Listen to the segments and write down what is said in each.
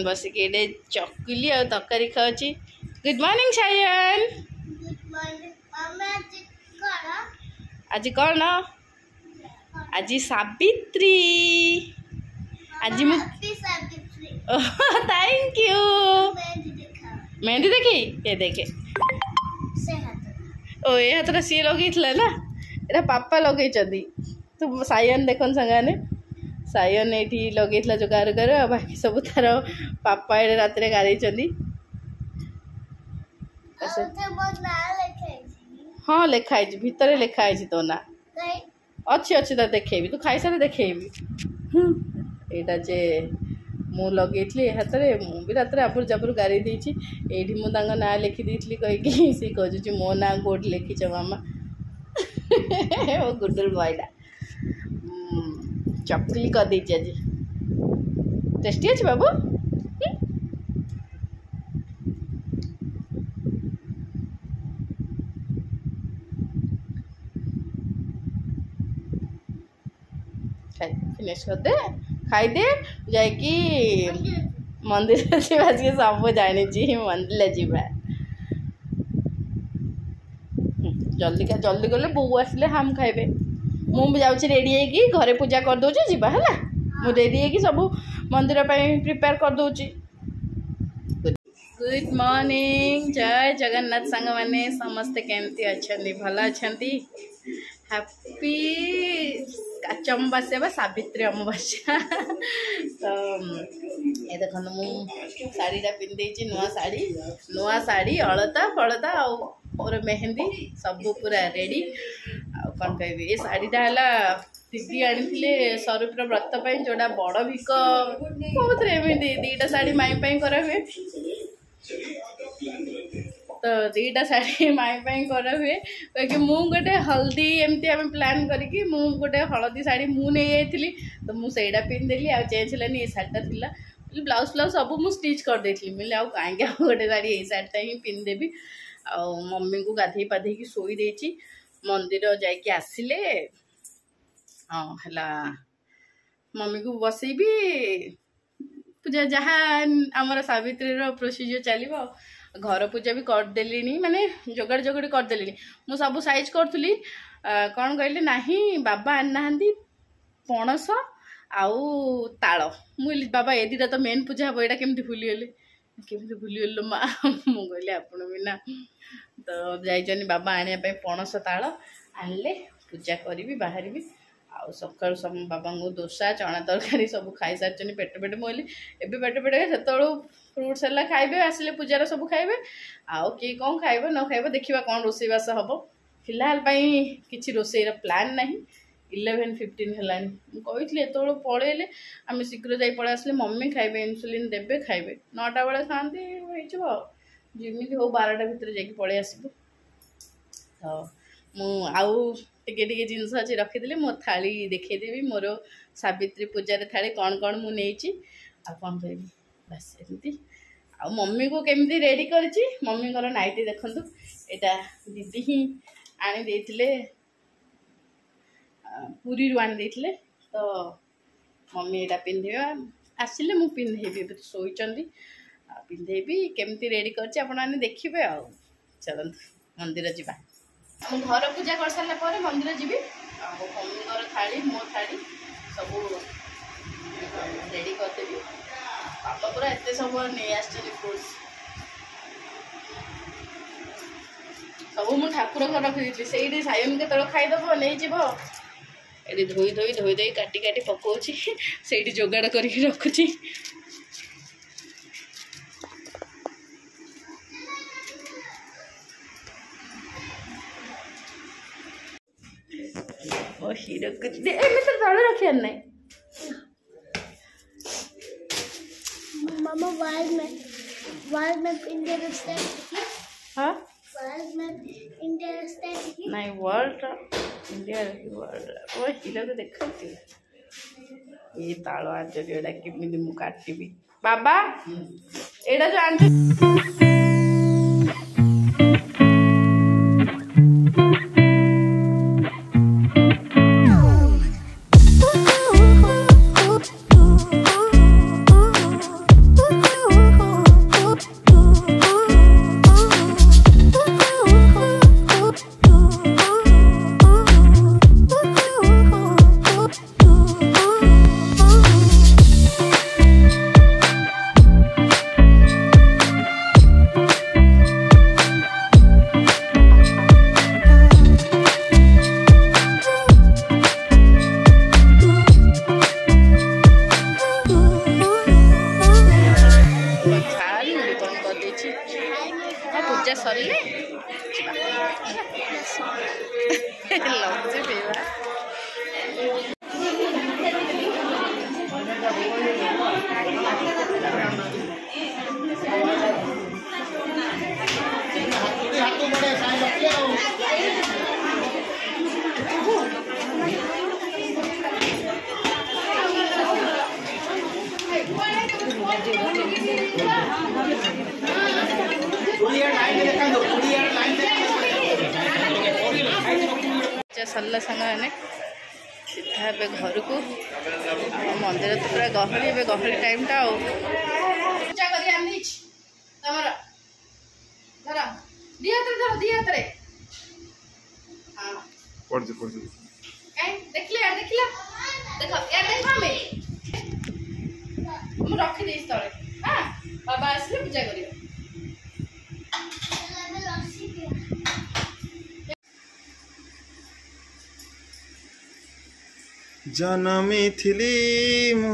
बसिक ये चकुली और तरकारी खाऊँ। Good morning Sayan. आज कौन आज सावित्री आज मु थैंक यू मेहंदी देखी ये देखे ओ ये हाथ सी लगे ना ये पापा लगे तो सायन देखन संगाने सायन ये लगे जो गार बाकी सब तार पापा ये रात गारे हाँ लिखाई भितर लिखाई तो ना अच्छी अच्छी तो देखेबी तू खाई सारे देखेबी यहाँ जे मु लगे हाथ में मुझे रात आपुर जापुर गारी ये मुझे ना लिखिदी कहीकि सी खोजुची मो ना कौट लिखीच मामा वो गुडुर बॉयटा चकली कर दी आज टेस्टी अच्छे बाबू फिनिश कर दे खाई दे जाकि मंदिर के सब जानी मंदिर जीवा जल्दी जल्दी गले बो आसिले हम खाइबे मुझे जाऊँगी रेडी है घरे पूजा कर दूची जीवा है मु रेडी है सब मंदिर प्रिपेयर कर दूची। गुड मॉर्निंग जय जगन्नाथ सांग मैंने समस्ते केमती अच्छा भल अच्छा हैप्पी काच अमावास्या बा सावित्री अमावास्या तो ये देख मु शाढ़ीटा पिंधे नुआ शाढ़ी अलता फलता और मेहंदी सब पूरा रेडी कौन कह ये शाढ़ीटा है दीदी आनी स्वरूपर व्रत जोड़ा बड़ भिक बहुत दीटा शाढ़ी माई करा हुए तो दीटा शाढ़ी माई करा हुए कहीं मु गोटे हल्दी एमती आम प्लान करके मु गोटे हलदी शाढ़ी मु नहीं जाइली तो मुझे पिंधेली आ चेंज होलानी ये शाढ़ीटा थिला ब्लाउज फ्लाउज सब मुझे स्टिच कर देती मिले आउ कहीं गोटे शाढ़ी ये शाढ़ीटा ही पिंधेबी आ मम्मी को गाधे पाधे शोई देची मंदिर जाके आसिले हाँ है मम्मी को बसैबी पूजा जहाँ आमर सावित्री प्रोसीजर चलो घर पूजा भी करदेली माने जोगाड़ जोगड़ी करदेली मु सब साइज करी कौन कहले ना बाबा आना पणस आउ ताल मुझे बाबा ये दीटा तो मेन पूजा हम यहाँ केमती भूलीगली केमती भूलीगल माँ मु कहली आपण भी ना तो जाइए बाबा आने पणस ताल आनले पूजा करी बाहर आउ सका सब बाबा को दोसा चना तरकारी सब खाई सारी पेट पेट मुझे एवं पेट पेट से फ्रुट्स है खाइबे आसिले पूजार सब खाइबे आउ किए कौन खाइब न खाइब देखा कौन रोसईबास हम फिलहाल किसी रोसईर प्लान ना 11:15 है कही एत पलैले आम शीघ्र जा पलि आसले मम्मी खाइबे इन्सुलिन देबे खाइबे 9टा बेले खाती जमी हो 12टा भितर जा पलि आसबू तो मुझे जिनस अच्छी रखीदी मो थाली देखदेवी मोर सावित्री पूजार थाली कौन कौन मुझे कौन कह बस एमती आ मम्मी को केमती रेडी करी मम्मी को नाइटी देखु यहाँ दीदी ही आनी देथिले पुरी आनी तो मम्मी यहाँ पिंधे आसिले मु पिंधेबी शोचंदी पिंधेबी केमती रेडी करछि आपण माने देखिबे आ चलंतु मंदिर जीवा मु घर पूजा कर सारा पर मंदिर जीवी मम्मी थाली मो थाली सब रेडी करदेवी पापा पूरा एत सब नहीं फ्रुट्स सब मुझे ठाकुर घर रखी से सायन के खाईदेव नहीं जीव ये धोई धोई धोई धोई काटी काटी पकाऊँगी से जोगाड़ कर रखुची हीरो कुछ तले रखे नहीं मामा वाल में इंडिया स्टैंड हाँ वाल में इंडिया स्टैंड नहीं वर्ल्ड इंडिया वर्ल्ड वो हीरो को देखती ये तालो आज जोड़ा केमी मु काटबी बाबा एटा जो आंटी सरले लज्जे पेवा सरला सांग मैंने सीधा ए घर को मंदिर तो पूरा गहली ए गहली टाइम टा पूजा कर धर दी हाथ दी हाथ देखिले यार देखिला देखो यार देख हमें मु रखी देस तळे हां बाबा आसले पूजा करियो जनमी थिली मु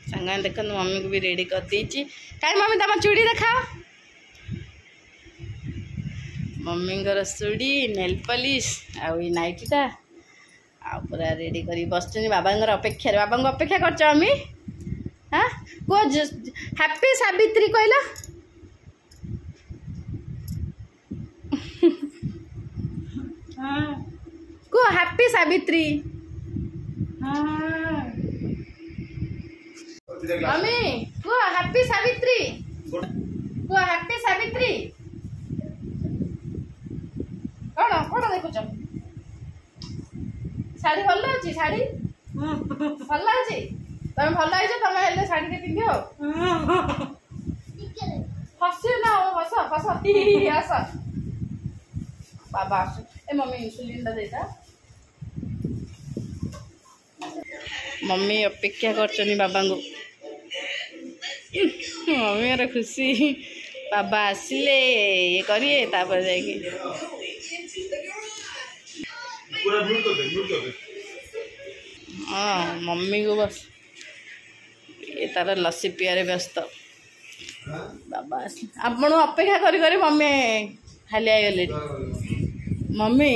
संगा देख मम्मी को भी रेडी कर दीची काई मम्मी तम चूड़ी देखाओ मम्मी चूड़ी नेल पॉलिश आई नाइटीटा आ पूरा रेडी कर बस बाबा अपेक्षा बाबा को अपेक्षा कर मम्मी हाँ को हैप्पी सावित्री कहला को हैप्पी सावित्री मम्मी को हैप्पी सावित्री को हैप्पी सावित्री कौन कौन देखुच शाढ़ी भल अच्छी शाढ़ी भल अच्छी तुम भल आई तुम हेल्ले शाढ़ी पिंधि हस ना हस हस हस बाबा आस ए मम्मी इंसुलिन देता मम्मी अपेक्षा कर बाबा को मम्मी यार खुशी बाबा आसिले ये करिए तापर जाएगी हाँ मम्मी को बस ये तार लस्सी पियारे व्यस्त बाबा आपण अपेक्षा करी करी मम्मी हालिया गले मम्मी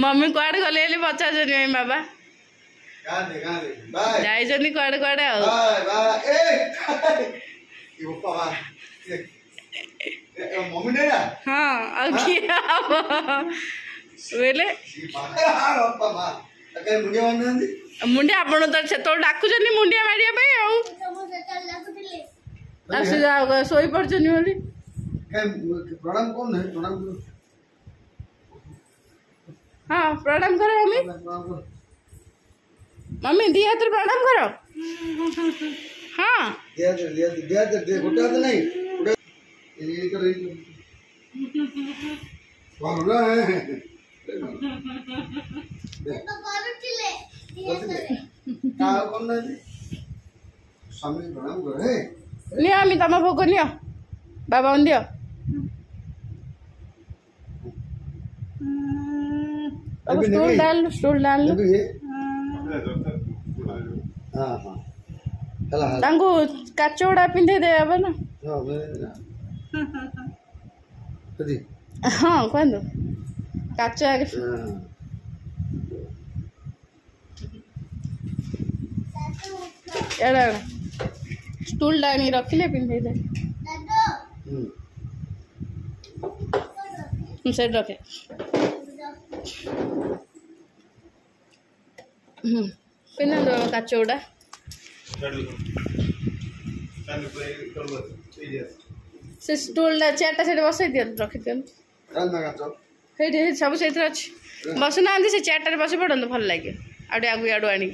मम्मी कुआड़े गले पचार बाबा जाइछनी कुआड़े कुआड़े हाँ बोले मुंडिया आपण तो डाकुच मुंडिया मारिया शोई पड़छनी बोली प्रणाम कौन है प्रणाम करो हाँ प्रणाम करो मम्मी मम्मी दी हाथ प्रणाम करो हाँ दे गोटे हाथ नहीं ये करो कौन है तो करथिले का कौन है स्वामी प्रणाम करो हे नियो आमी तम भोग नियो बाबा दियो स्टूल डाल हाँ हाँ चला तांको काचोड़ा पिंधे दे अब ना हाँ कहतु काच आगे एड़ा स्टूल डाणी रखिले पिंधे दे सेट रखे पिन काचोड़ा से स्टूल चेयरटा से बसई दिखाँ रखी दिखाँ सब से अच्छी बसुना से चेयरटार बस पड़े भल लगे आड़े आगु आड़ू आनी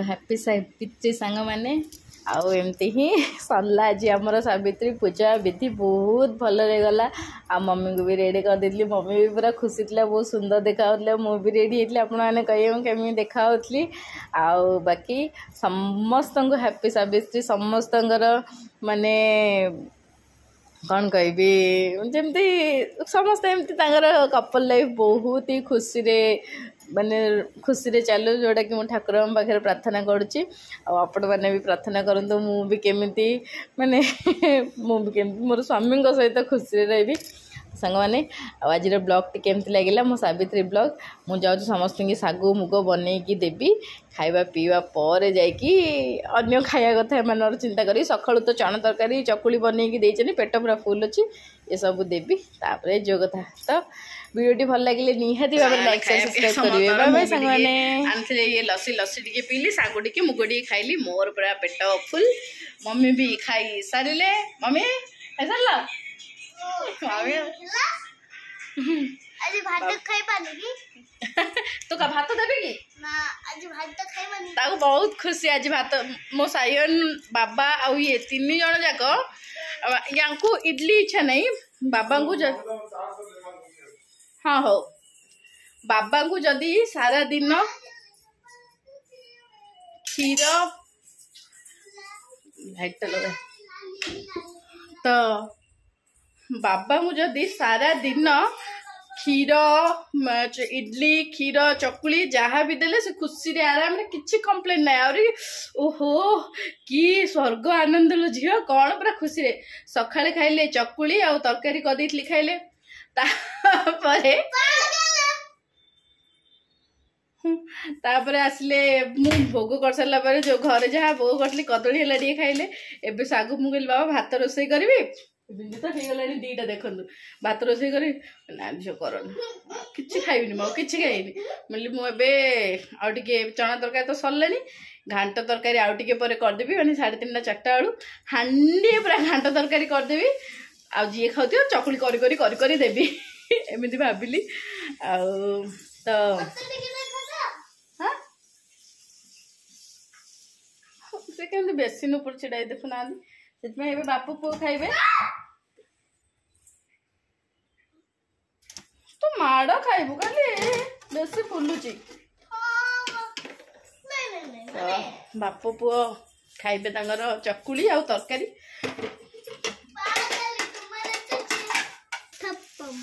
हैप्पी सावित्री सांग मैंने आउ एमती ही सरला आज आमर सावित्री पूजा विधि बहुत भलरे गला आ मम्मी को भी रेडी कर देली मम्मी भी पूरा खुशी थी बहुत सुंदर देखा मुझे रेडी होती आपने कहे केमी देखा आउ बाकी समस्त को हैप्पी सावित्री समस्त माने कौन कहि जमती समस्त एमती कपल लाइफ बहुत ही खुशी रे माने खुशी रे चलू जोटा कि मुझे ठाकुर पाखे प्रार्थना करुच्ची आपण मैंने भी प्रार्थना करूँ मुझे केमी माने मुझे मोर स्वामी सहित खुशी रही सांग मैंने आज ब्लॉग टी केमती लगे मो सावित्री ब्लॉग मु जाऊँ समस्त की सागु मुग बनईकी देवी खाଇବା ପିଇବା ପରେ ଯାଇକି ଅନ୍ୟ ଖାଇବା କଥା ଏମାନଙ୍କର ଚିନ୍ତା କରି ସକାଳୁ ତ ଚଣା ତରକାରୀ ଚକୁଳି ବନେଇକି ଦେଇଛନ୍ତି ପେଟ ପୁରା ଫୁଲ୍ ଅଛି ଏସବୁ ଦେବି ତାପରେ ଯୋଉ କଥା ତ ଭିଡ଼ିଓଟି ଭଲ ଲାଗିଲେ ନିହାତି ଭାବରେ ଲାଇକ୍ ସେୟାର ସବସ୍କ୍ରାଇବ୍ କରିବେ ବାଏ ବାଏ ସାଙ୍ଗମାନେ ଆଣିଥିଲେ ଇଏ ଲସି ଟିକେ ପିଇଲି ଶାଗୁ ଟିକେ ମୁଗ ଟିକେ ଖାଇଲି ମୋର ପୁରା ପେଟ ଫୁଲ୍ ମମ୍ମୀ ବି ଖାଇ ସାରିଲେ ମମ୍ମୀ ଖାଇସାରିଲ ମମ୍ମୀ आज भात खाई पानी की तो का भात देबे की ना आज भात खाई पानी ताको बहुत खुशी आज भात मो सायन बाबा आउ ये तीन जन जाक यांकू इडली इच्छा नहीं बाबा को हाँ हो बाबा को जदि सारा दिन क्षीर तो बाबा को जदि सारा दिन क्षीर इडली क्षीर चकुली जहाँ भी देले से खुशी रे आराम रे किछि कंप्लेन ना आउरी ओहो कि स्वर्ग आनंद लो झियो कौन पूरा खुशी रे सकाळे खाइले चकुली आ तरकारी कर देथली खाइले तापरे आसले मु भोग कर सारा पर जो घर जहाँ भोग करली कदली है टे खाइले एबे सागु मु कहली बाबा भात रोसई करबी बिंदी तो हो गलानी दीटा देखु भात रोसई करी ना झील कर कि खाइबी मो कि खाइबी बोली मुझे आगे चना तरकारी तो सरलानी घांट तरकारी आउ टे पर करदेवी मैंने 3:30 4टा बेलू हांडी पूरा घांट तरकारी करदेवी आ जी खाऊ चकुली करी करी करी देवी एमती भाविली तो से केमती बेसिन ऊपर छिड़ाई देखुना से बापू पुओ खाइबे तो माड़ खाइबू खाली बेसी फुलुची बापू पुओ खाइबे तांगर चकुली आ तरकारी थप्पम